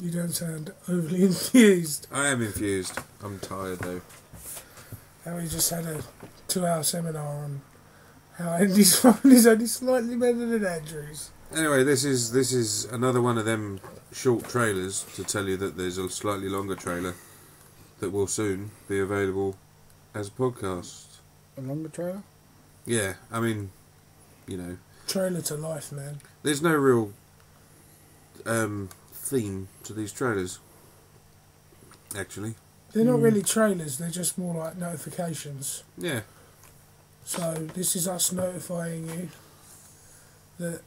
You don't sound overly enthused. I am infused. I'm tired though. And we just had a 2-hour seminar on how Andy's phone is only slightly better than Andrew's. Anyway, this is another one of them short trailers to tell you that there's a slightly longer trailer that will soon be available as a podcast. A longer trailer? Yeah, I mean, you know, Trailer to life, man. there's no real theme to these trailers. Actually, They're not really trailers, they're just more like notifications. yeah. So this is us notifying you that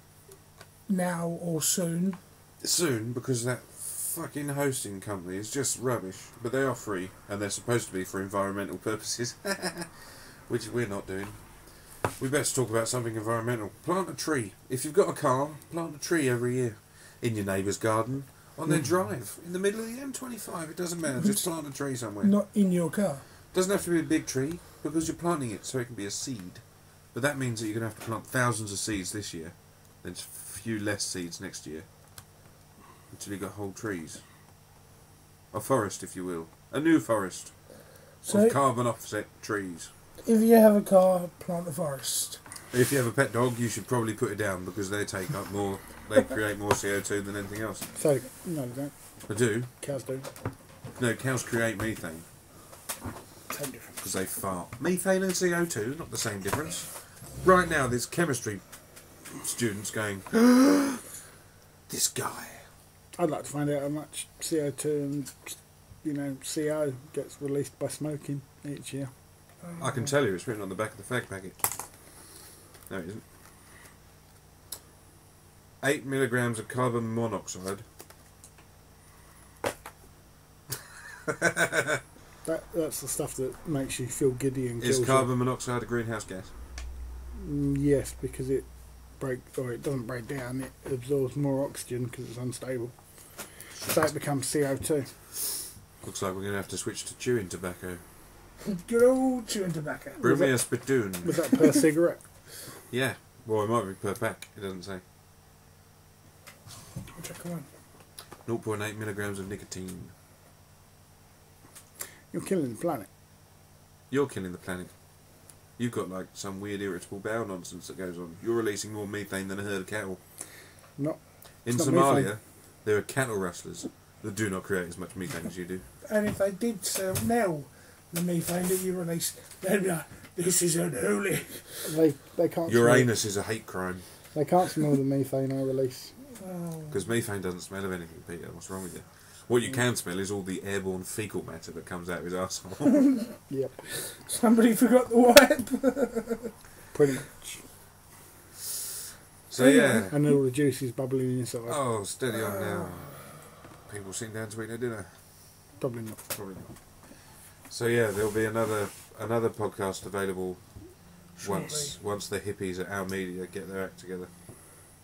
now or soon. Soon, because that fucking hosting company is just rubbish. But they are free, and they're supposed to be for environmental purposes, which we're not doing. We better talk about something environmental. Plant a tree. If you've got a car, plant a tree every year. In your neighbour's garden, on their drive, in the middle of the M25, it doesn't matter, just plant a tree somewhere. Not in your car. Doesn't have to be a big tree, because you're planting it so it can be a seed. But that means that you're going to have to plant thousands of seeds this year, then a few less seeds next year, until you've got whole trees. A forest, if you will. A new forest So of carbon offset trees. if you have a car, plant a forest. If you have a pet dog, you should probably put it down, because they take up more, they create more CO2 than anything else. So, no, they don't. They do. Cows do. No, cows create methane, Same difference. because they fart. Methane and CO2, not the same difference. Right now, there's chemistry students going, this guy. I'd like to find out how much CO2 and, CO gets released by smoking each year. I can tell you, it's written on the back of the fag packet. No, it isn't. 8 milligrams of carbon monoxide. That's the stuff that makes you feel giddy and kills Is carbon monoxide a greenhouse gas? you. Yes, because it doesn't break down. It absorbs more oxygen because it's unstable. So it becomes CO2. Looks like we're going to have to switch to chewing tobacco. Good old chewing tobacco. Bring me a spittoon. Was that per cigarette? Yeah. Well, it might be per pack. It doesn't say. I'll check one. 0.8 milligrams of nicotine. You're killing the planet. You're killing the planet. You've got like some weird irritable bowel nonsense that goes on. You're releasing more methane than a herd of cattle. Not. In It's not Somalia, methane. there are cattle rustlers that do not create as much methane as you do. And if they did smell the methane that you release, they'd be like, this is unholy. They can't. Your smell, anus is a hate crime. They can't smell the methane I release. Oh. Because methane doesn't smell of anything, Peter. What's wrong with you? What you can smell is all the airborne fecal matter that comes out of his arsehole. Yep. Somebody forgot the wipe. Pretty much. So yeah. And all the juices bubbling inside. Oh, steady on now. People sitting down to eat their dinner. Probably not. Probably not. So yeah, there'll be another podcast available once the hippies at Our Media get their act together.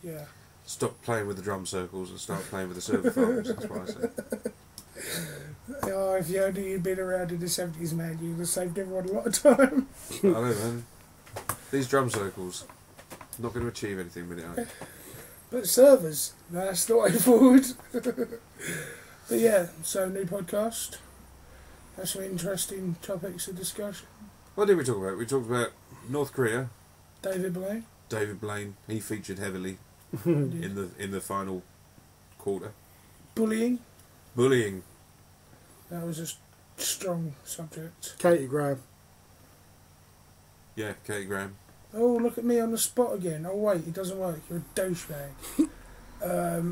Yeah. Stop playing with the drum circles and start playing with the server farms. That's what I say. Oh, if you only had been around in the 70s, man, you would have saved everyone a lot of time. I don't know, man. These drum circles, not going to achieve anything with it, are you? But servers, that's the way forward. But yeah, so new podcast. That's some interesting topics of discussion. What did we talk about? We talked about North Korea. David Blaine. David Blaine. He featured heavily in the final quarter. Bullying. Bullying. That was a strong subject. Katie Graham. Yeah, Katie Graham. Oh, look at me on the spot again. Oh, wait, it doesn't work. You're a douchebag.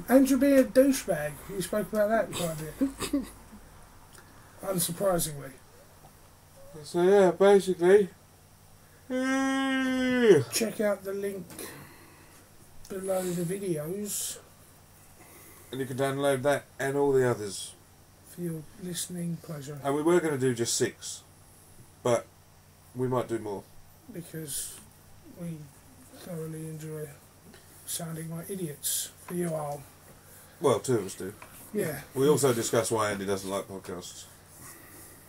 Andrew being a douchebag. We spoke about that quite a bit. Unsurprisingly. So yeah, basically. Check out the link below the videos And you can download that and all the others. for your listening pleasure. And we were going to do just 6, but we might do more. Because we thoroughly enjoy sounding like idiots for you all. Well, 2 of us do. Yeah. We also discuss why Andy doesn't like podcasts.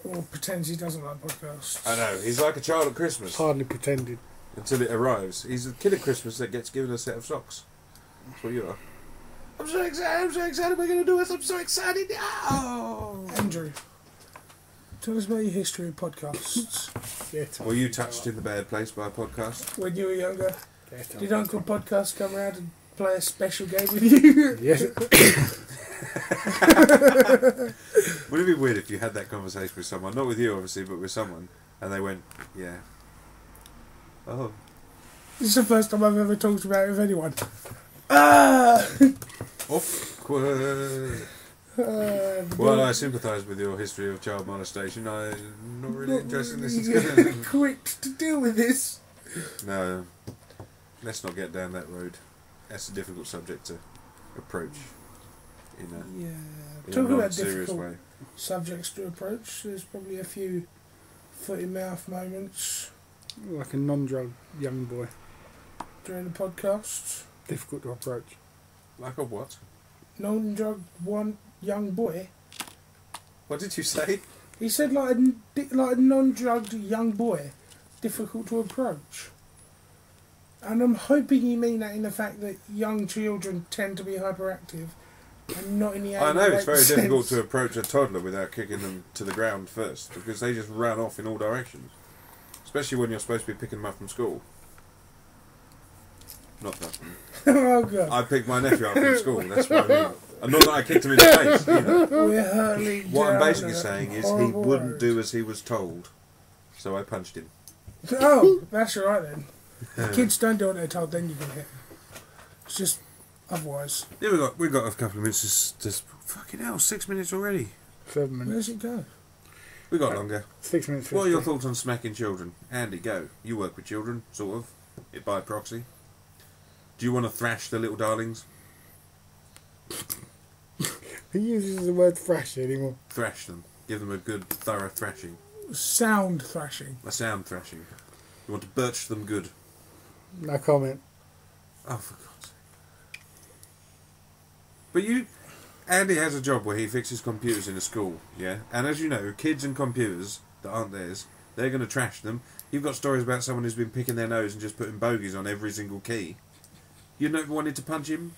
Or pretends he doesn't like podcasts. I know, he's like a child at Christmas Hardly pretended. until it arrives. He's a kid at Christmas that gets given a set of socks. That's what you are. I'm so excited, we're going to do this, I'm so excited. Oh! Andrew, tell us about your history of podcasts. Yeah, Were you touched in the bad place by a podcast? When you were younger, yeah, did Uncle Podcast come around and play a special game with you? Yes. Would it be weird if you had that conversation with someone, not with you obviously, but with someone, and they went, yeah. Oh. This is the first time I've ever talked about it with anyone. Ah! Awkward. Well, I sympathise with your history of child molestation. I'm not really interested in this. Quick to deal with this. No, let's not get down that road. That's a difficult subject to approach in a Talking about non-serious difficult way. subjects to approach, there's probably a few foot in mouth moments Like a non-drug young boy. during the podcast. Difficult to approach. Like a what? Non-drug one young boy. What did you say? He said like a non-drugged young boy, difficult to approach. And I'm hoping you mean that in the fact that young children tend to be hyperactive and not in the I know it's very sense. difficult to approach a toddler without kicking them to the ground first, because they just run off in all directions. Especially when you're supposed to be picking them up from school. Not that. Oh god. I picked my nephew up from school, that's what I mean. And not that I kicked him in the face either. We're hurtling What I'm down basically a saying is he horrible wouldn't road. do as he was told. So I punched him. Oh, that's all right then. Kids don't do what they're told, then you can hit. It's just otherwise. Yeah, we've got a couple of minutes. Just fucking hell, 6 minutes already. 7 minutes. Where's it go? We got longer. 6 minutes. 50. What are your thoughts on smacking children? Andy, go. You work with children, sort of, by proxy. Do you want to thrash the little darlings? Who uses the word thrash anymore? Thrash them. Give them a good, thorough thrashing. Sound thrashing. A sound thrashing. You want to birch them good. No comment. Oh, for God's sake. But Andy has a job where he fixes computers in a school, yeah? And as you know, kids and computers that aren't theirs, they're going to trash them. You've got stories about someone who's been picking their nose and just putting bogies on every single key. You never wanted to punch him?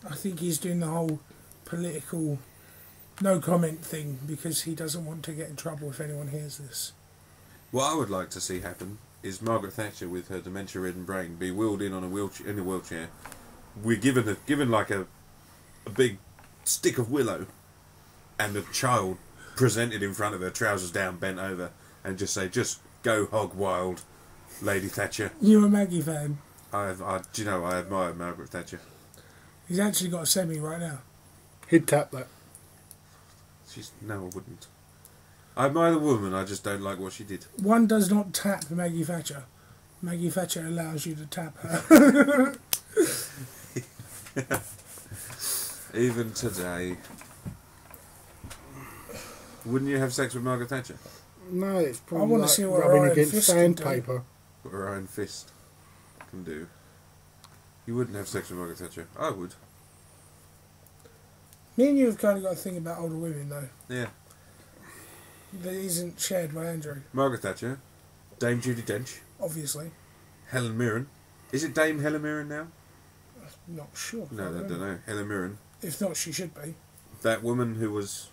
I think he's doing the whole political no comment thing because he doesn't want to get in trouble if anyone hears this. What I would like to see happen is Margaret Thatcher with her dementia-ridden brain be wheeled in on a wheelchair. We're given like a big stick of willow and a child presented in front of her, trousers down, bent over, and just say, just go hog wild, Lady Thatcher. You a Maggie fan? Do you know, I admire Margaret Thatcher. He's actually got a semi right now. He'd tap that. No, I wouldn't. I admire the woman, I just don't like what she did. One does not tap Maggie Thatcher. Maggie Thatcher allows you to tap her. Even today. Wouldn't you have sex with Margaret Thatcher? No, it's I probably wanna like see what rubbing Ryan against Fist can do. sandpaper. What her own fist can do. You wouldn't have sex with Margaret Thatcher. I would. Me and you have kind of got a thing about older women, though, Yeah. that isn't shared by Andrew, Margaret Thatcher. Dame Judi Dench. obviously. Helen Mirren. Is it Dame Helen Mirren now? Not sure. No, I don't know. Helen Mirren. If not, she should be. That woman who was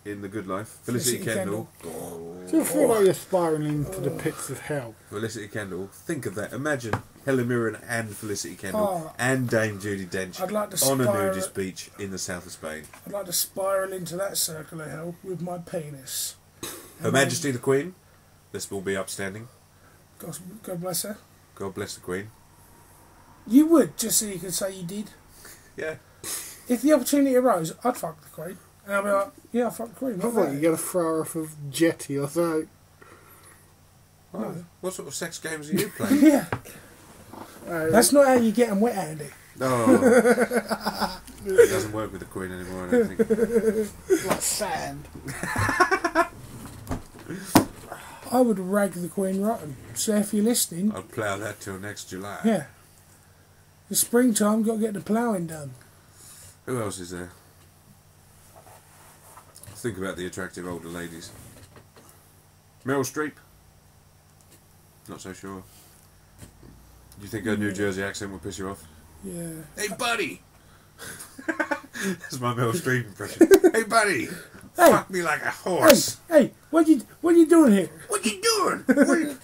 in The Good Life. Felicity Felicity Kendall. Do you feel like you're spiralling into the pits of hell? Felicity Kendall. Think of that. Imagine Helen Mirren and Felicity Kendall Oh. and Dame Judi Dench I'd like to on a spiral- nudist beach in the south of Spain. I'd like to spiral into that circle of hell with my penis. Her Majesty the Queen. This will be upstanding. God bless her. God bless the Queen. You would, just so you could say you did. Yeah. If the opportunity arose, I'd fuck the Queen. And I'd be like, yeah, I'll fuck the Queen. I What thought about you it? got to throw her off of jetty or something. Oh, No. what sort of sex games are you playing? Yeah. That's not how you get them wet, Andy. Oh. It doesn't work with the Queen anymore, I don't think. Like sand. I would rag the Queen rotten. So if you're listening, I'll plough that till next July. yeah. It's springtime, got to get the ploughing done. Who else is there? Think about the attractive older ladies. Meryl Streep? Not so sure. Do you think her New Jersey accent would piss you off? Yeah. Hey, buddy! That's my Meryl Streep impression. Hey, buddy, Hey. fuck me like a horse. Hey, what you doing here? What you doing?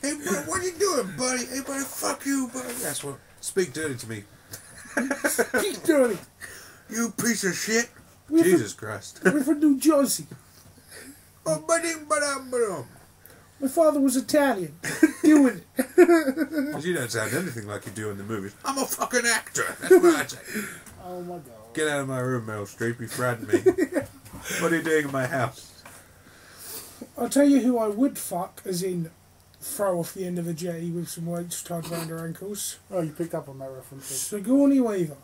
Hey, what you doing, buddy? Hey, buddy, fuck you, buddy. That's what. Speak dirty to me. Keep doing it. You piece of shit. We're Jesus Christ. We're from New Jersey. Oh, buddy, My father was Italian. Doing it. because you don't sound anything like you do in the movies. I'm a fucking actor. That's what I say. Oh my god. Get out of my room, Meryl Streep. You frightened me. What are you doing in my house? I'll tell you who I would fuck, as in throw off the end of a jetty with some weights tied around her ankles. Oh, you picked up on that reference. Sigourney Weaver.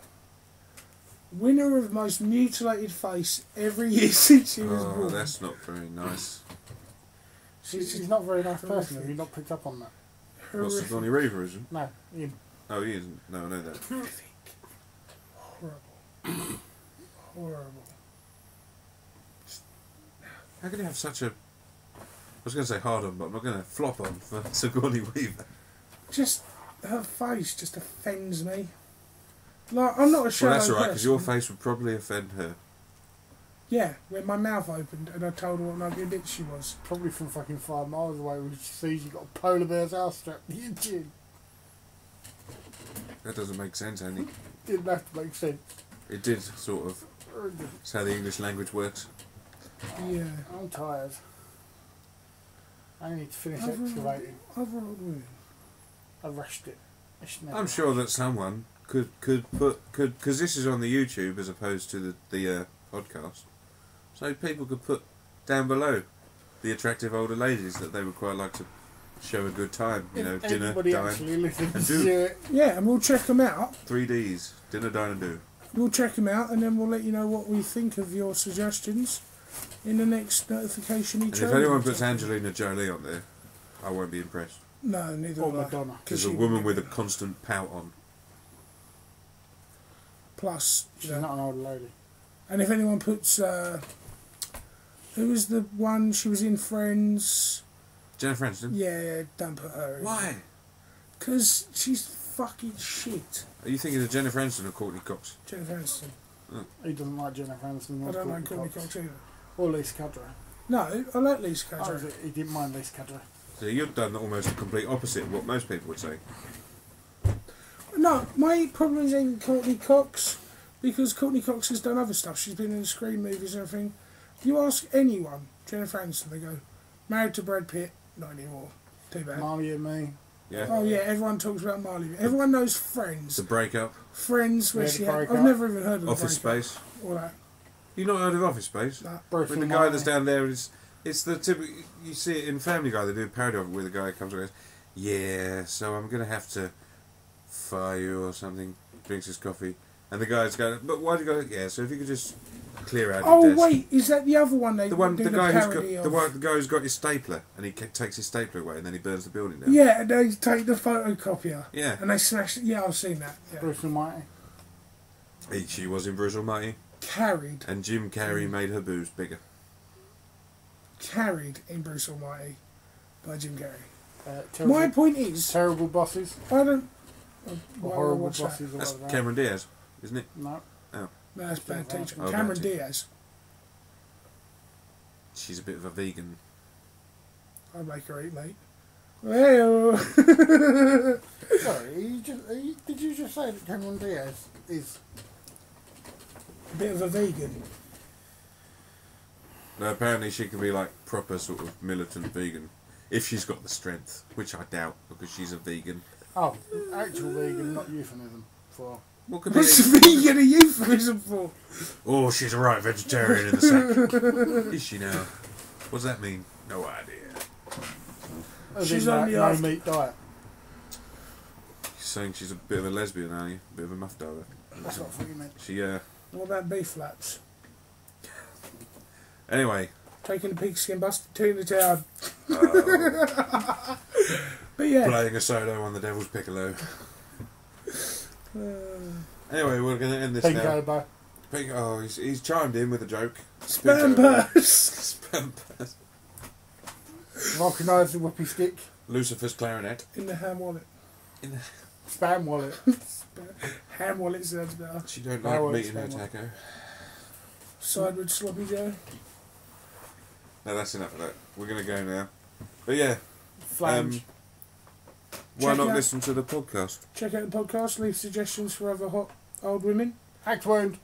Winner of most mutilated face every year since she was Oh, born. that's not very nice. She's not a very nice person. Have you not picked up on that? What's Horrific. Sigourney Weaver, isn't? No. Ian. Oh, he isn't. No, I know that. Horrific. Horrible. Horrible. How can you have such a... I was going to say hard on, but I'm not going to flop on for Sigourney Weaver. Just her face just offends me. Like, I'm not a shallow Well, that's alright, because person. your face would probably offend her. Yeah, when my mouth opened and I told her what an ugly bitch she was. Probably from fucking 5 miles away when she sees you got a polar bear's house strapped to your chin. That doesn't make sense, Andy. Didn't have to make sense. It did, sort of. That's how the English language works. Yeah. I'm tired. I need to finish Overall- excavating. Overall women. I rushed it. I should never I'm sure that someone could put because this is on the YouTube as opposed to the podcast, so people could put down below the attractive older ladies that they would quite like to show a good time. You know, If dinner, anybody dine, actually listens and do. to it. Yeah, and we'll check them out. 3Ds, dinner, dine, and do. We'll check them out and then we'll let you know what we think of your suggestions in the next notification each And if anyone puts Angelina Jolie on there, I won't be impressed. No, neither Or will I. Madonna. There's a woman with a constant pout on. Plus, you She's know, not an old lady. and if anyone puts, who was the one she was in Friends? Jennifer Aniston. Yeah, don't put her in. Why? Because she's fucking shit. Are you thinking of Jennifer Aniston or Courtney Cox? Jennifer Aniston. He doesn't like Jennifer Aniston. I don't like Courtney Cox either. Or Lisa Kudrow. No, I like Lisa Oh, Kudrow. he didn't mind Lisa Kudrow. So you've done almost the complete opposite of what most people would say. No, my problem is ain't Courtney Cox, because Courtney Cox has done other stuff. She's been in screen movies and everything. You ask anyone, Jennifer Aniston, they go, married to Brad Pitt, not anymore. Too bad. Marley and me. Yeah. Oh yeah, everyone talks about Marley. Everyone knows Friends. The breakup, Friends, where Yeah, she the had. breakup. I've never even heard of the Office breakup. Space. All that. You not heard of Office Space? No. Bruce With the guy Almighty. that's down there is it's the typical. You see it in Family Guy. They do a parody of it where the guy comes and goes, "Yeah, so I'm gonna have to fire you or something." Drinks his coffee, and the guy's going, "But why do you go? Yeah, so if you could just clear out Oh your desk." wait, is that the other one they The one, did the a guy who's got parody the, of? one, the guy who's got his stapler, and he takes his stapler away, and then he burns the building down. Yeah, and they take the photocopier Yeah. and they smash it. Yeah, I've seen that. Yeah. Bruce Almighty. She was in Bruce Almighty, Carried and Jim Carrey made her boobs bigger. in Bruce Almighty by Jim Carrey. Terrible, My point is, terrible bosses. I don't. Or Why would I horrible watch that? bosses. Or That's whatever. Cameron Diaz, isn't it? No. No, that's bad teacher. Oh, Cameron bad teacher. Diaz. She's a bit of a vegan. I'd make her eat, mate. Well, Sorry, did you just say that Cameron Diaz is... a bit of a vegan. No, apparently she can be like proper sort of militant vegan if she's got the strength, which I doubt because she's a vegan. Oh, actual vegan, not euphemism for... What could be? What's vegan a euphemism for? Oh, she's a right vegetarian in the sack. Is she now? What does that mean? No idea. As She's in, only no after- meat diet. You're saying she's a bit of a lesbian, aren't you? A bit of a muff diver. That's not what you meant. She, What about beef flaps? Anyway. Taking the pigskin, busted two in the town. Oh, But yeah. playing a solo on the Devil's Piccolo. Anyway, we're going to end this Pink now. Oboe. Pink, oh, he's chimed in with a joke. Spam Pink purse. Spam purse. Vulcanised the whoopee stick. Lucifer's clarinet. In the ham wallet. In the Spam wallet. Ham wallet sounds better. She don't I like won't meat in her stand taco. Side with sloppy Joe. No, that's enough of that. We're going to go now. But yeah, Flange. why Check not out- listen to the podcast? Check out the podcast. Leave suggestions for other hot old women. Act wound.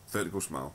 Vertical smile.